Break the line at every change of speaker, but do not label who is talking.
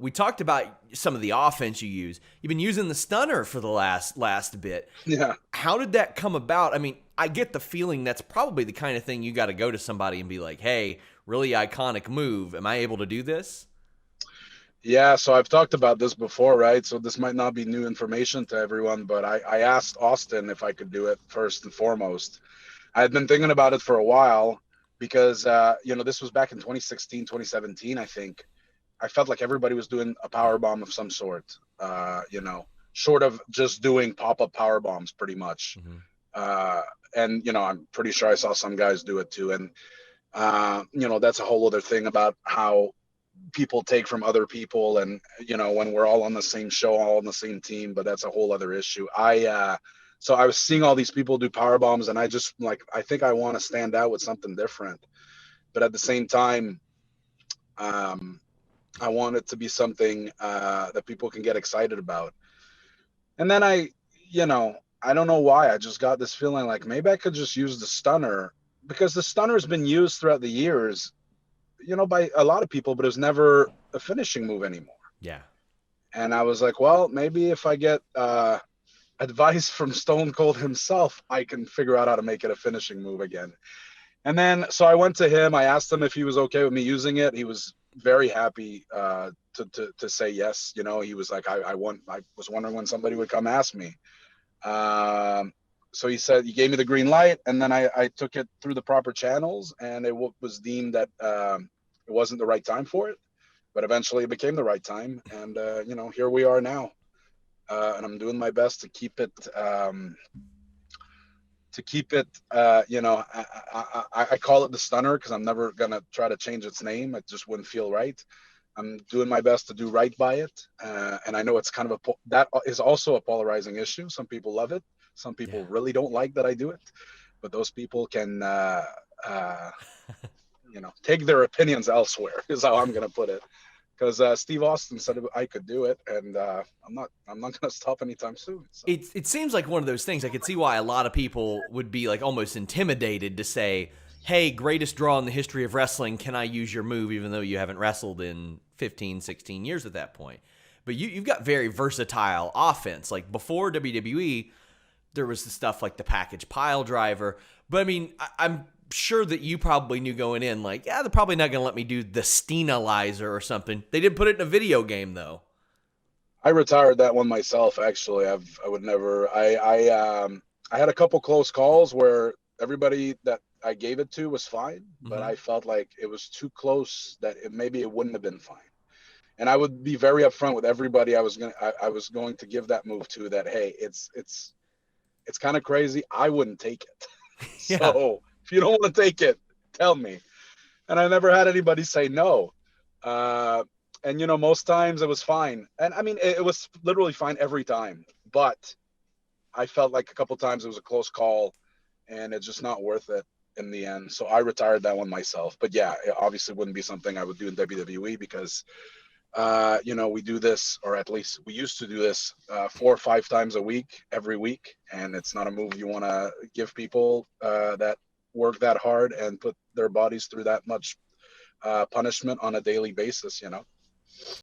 We talked about some of the offense you use. You've been using the stunner for the last bit.
Yeah.
How did that come about? I mean, I get the feeling that's probably the kind of thing you got to go to somebody and be like, "Hey, really iconic move. Am I able to do this?"
Yeah, so I've talked about this before, right? So this might not be new information to everyone, but I asked Austin if I could do it first and foremost. I had been thinking about it for a while because, this was back in 2016, 2017, I think. I felt like everybody was doing a power bomb of some sort, short of just doing pop-up power bombs pretty much.
Mm-hmm.
Uh, and, I'm pretty sure I saw some guys do it too. And, that's a whole other thing about how people take from other people and when we're all on the same show, all on the same team, but that's a whole other issue. So I was seeing all these people do power bombs and I just like I think I want to stand out with something different, but at the same time um I want it to be something that people can get excited about. And then I don't know why I just got this feeling like maybe I could just use the stunner, because the stunner's been used throughout the years, by a lot of people, but it was never a finishing move anymore.
Yeah.
And I was like, well, maybe if I get advice from Stone Cold himself, I can figure out how to make it a finishing move again. And then, so I went to him. I asked him if he was okay with me using it. He was very happy to say yes. He was like, I was wondering when somebody would come ask me. Um, so he gave me the green light, and then I took it through the proper channels, and it was deemed that it wasn't the right time for it, but eventually it became the right time, and here we are now, and I'm doing my best to keep it. I call it the stunner because I'm never gonna try to change its name. It just wouldn't feel right. I'm doing my best to do right by it, and I know it's kind of that is also a polarizing issue. Some people love it, some
Yeah.
people really don't like that I do it, but those people can, uh, take their opinions elsewhere. Is how I'm gonna put it. Because Steve Austin said I could do it, and I'm not gonna stop anytime soon. So
It seems like one of those things. I could see why a lot of people would be like almost intimidated to say, "Hey, greatest draw in the history of wrestling, can I use your move?" Even though you haven't wrestled in 15, 16 years at that point. But you've got very versatile offense. Like before WWE, there was the stuff like the package pile driver. But I mean, I'm sure that you probably knew going in, like, yeah, they're probably not going to let me do the Steenalizer or something. They did put it in a video game, though.
I retired that one myself. Actually, I would never. I had a couple close calls where everybody that I gave it to was fine, but
Mm-hmm.
I felt like it was too close that maybe it wouldn't have been fine. And I would be very upfront with everybody I was going to give that move to, that hey, it's kind of crazy. I wouldn't take it.
Yeah.
So if you don't want to take it, tell me. And I never had anybody say no. Uh, and most times it was fine. And I mean, it was literally fine every time. But I felt like a couple times it was a close call, and it's just not worth it in the end. So I retired that one myself. But yeah, it obviously wouldn't be something I would do in WWE because we do this, or at least we used to do this 4 or 5 times a week, every week, and it's not a move you want to give people that work that hard and put their bodies through that much punishment on a daily basis.